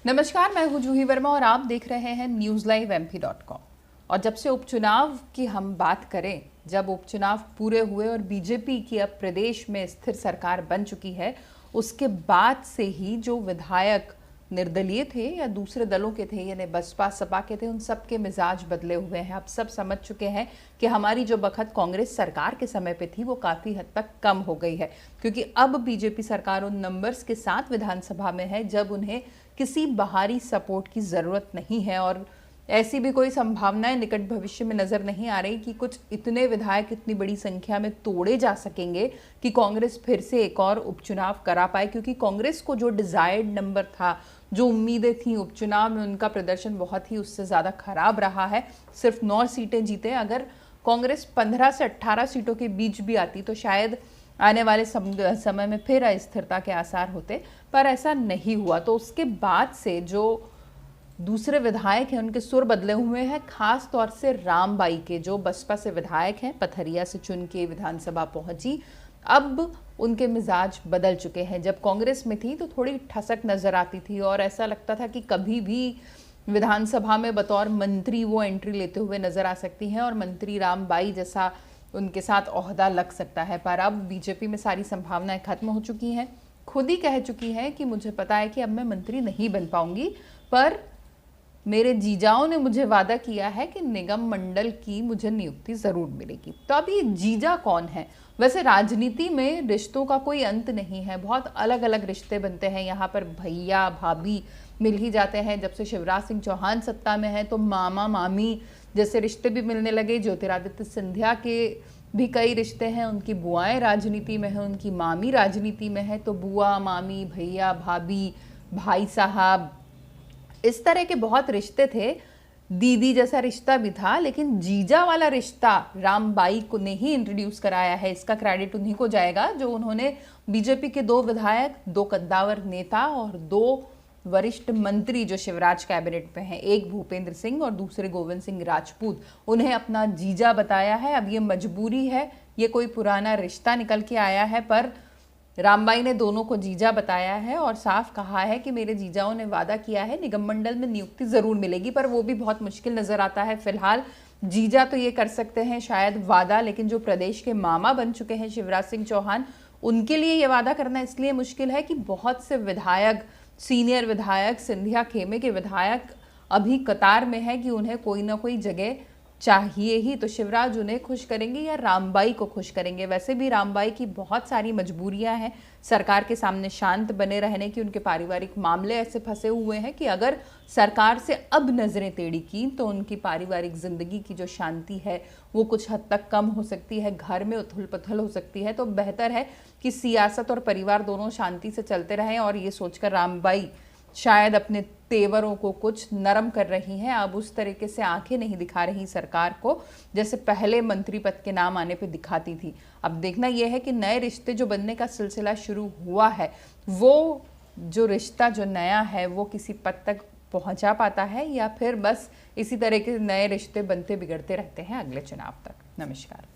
नमस्कार, मैं हूं जूही वर्मा और आप देख रहे हैं newslive.mp.com। और जब से उपचुनाव की हम बात करें, जब उपचुनाव पूरे हुए और बीजेपी की अब प्रदेश में स्थिर सरकार बन चुकी है, उसके बाद से ही जो विधायक निर्दलीय थे या दूसरे दलों के थे, यानी बसपा सपा के थे, उन सब के मिजाज बदले हुए हैं। आप सब समझ चुके हैं कि हमारी जो बखत कांग्रेस सरकार के समय पे थी वो काफ़ी हद तक कम हो गई है, क्योंकि अब बीजेपी सरकार उन नंबर्स के साथ विधानसभा में है जब उन्हें किसी बाहरी सपोर्ट की ज़रूरत नहीं है। और ऐसी भी कोई संभावनाएं निकट भविष्य में नज़र नहीं आ रही कि कुछ इतने विधायक इतनी बड़ी संख्या में तोड़े जा सकेंगे कि कांग्रेस फिर से एक और उपचुनाव करा पाए, क्योंकि कांग्रेस को जो डिज़ायर्ड नंबर था, जो उम्मीदें थी उपचुनाव में, उनका प्रदर्शन बहुत ही उससे ज़्यादा खराब रहा है। सिर्फ 9 सीटें जीते। अगर कांग्रेस 15 से 18 सीटों के बीच भी आती तो शायद आने वाले समय में फिर अस्थिरता के आसार होते, पर ऐसा नहीं हुआ। तो उसके बाद से जो दूसरे विधायक हैं उनके सुर बदले हुए हैं, खास तौर से रामबाई के, जो बसपा से विधायक हैं, पथरिया से चुन के विधानसभा पहुंची। अब उनके मिजाज बदल चुके हैं। जब कांग्रेस में थी तो थोड़ी ठसक नजर आती थी और ऐसा लगता था कि कभी भी विधानसभा में बतौर मंत्री वो एंट्री लेते हुए नजर आ सकती हैं और मंत्री रामबाई जैसा उनके साथ ओहदा लग सकता है। पर अब बीजेपी में सारी संभावनाएं खत्म हो चुकी हैं। खुद ही कह चुकी है कि मुझे पता है कि अब मैं मंत्री नहीं बन पाऊंगी, पर मेरे जीजाओं ने मुझे वादा किया है कि निगम मंडल की मुझे नियुक्ति जरूर मिलेगी। तो अब ये जीजा कौन है? वैसे राजनीति में रिश्तों का कोई अंत नहीं है, बहुत अलग अलग रिश्ते बनते हैं। यहाँ पर भैया भाभी मिल ही जाते हैं। जब से शिवराज सिंह चौहान सत्ता में है तो मामा मामी जैसे रिश्ते भी मिलने लगे। ज्योतिरादित्य सिंधिया के भी कई रिश्ते हैं, उनकी बुआएं राजनीति में है, उनकी मामी राजनीति में है। तो बुआ, मामी, भैया, भाभी, भाई साहब, इस तरह के बहुत रिश्ते थे। दीदी जैसा रिश्ता भी था, लेकिन जीजा वाला रिश्ता रामबाई को ने ही इंट्रोड्यूस कराया है। इसका क्रेडिट उन्हीं को जाएगा जो उन्होंने बीजेपी के 2 विधायक, 2 कद्दावर नेता और 2 वरिष्ठ मंत्री जो शिवराज कैबिनेट में हैं, एक भूपेंद्र सिंह और दूसरे गोविंद सिंह राजपूत, उन्हें अपना जीजा बताया है। अब ये मजबूरी है, ये कोई पुराना रिश्ता निकल के आया है, पर रामबाई ने दोनों को जीजा बताया है और साफ कहा है कि मेरे जीजाओं ने वादा किया है निगम मंडल में नियुक्ति जरूर मिलेगी, पर वो भी बहुत मुश्किल नजर आता है। फिलहाल जीजा तो ये कर सकते हैं शायद वादा, लेकिन जो प्रदेश के मामा बन चुके हैं शिवराज सिंह चौहान, उनके लिए ये वादा करना इसलिए मुश्किल है कि बहुत से विधायक, सीनियर विधायक, सिंधिया खेमे के विधायक अभी कतार में है कि उन्हें कोई ना कोई जगह चाहिए ही। तो शिवराज उन्हें खुश करेंगे या रामबाई को खुश करेंगे? वैसे भी रामबाई की बहुत सारी मजबूरियां हैं सरकार के सामने शांत बने रहने की। उनके पारिवारिक मामले ऐसे फंसे हुए हैं कि अगर सरकार से अब नजरें टेढ़ी की तो उनकी पारिवारिक जिंदगी की जो शांति है वो कुछ हद तक कम हो सकती है, घर में उथल पुथल हो सकती है। तो बेहतर है कि सियासत और परिवार दोनों शांति से चलते रहें। और ये सोचकर रामबाई शायद अपने तेवरों को कुछ नरम कर रही हैं। अब उस तरीके से आंखें नहीं दिखा रही सरकार को जैसे पहले मंत्री पद के नाम आने पे दिखाती थी। अब देखना यह है कि नए रिश्ते जो बनने का सिलसिला शुरू हुआ है, वो जो रिश्ता जो नया है वो किसी पद तक पहुंचा पाता है या फिर बस इसी तरह के नए रिश्ते बनते बिगड़ते रहते हैं अगले चुनाव तक। नमस्कार।